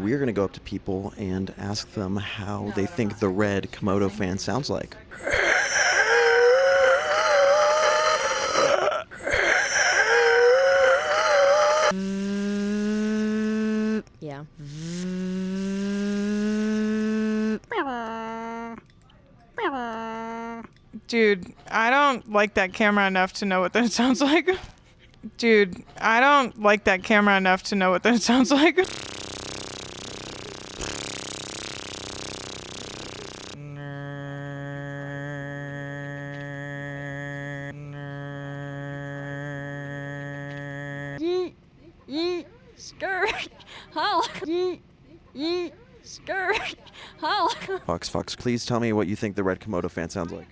We're going to go up to people and ask them how they think the red Komodo fan sounds like. Yeah. Dude, I don't like that camera enough to know what that sounds like. Dude, I don't like that camera enough to know what that sounds like. Yeet, yeet, skirt, holla. Yeet, yeet, skirt, holla. Fox, please tell me what you think the red Komodo fan sounds like.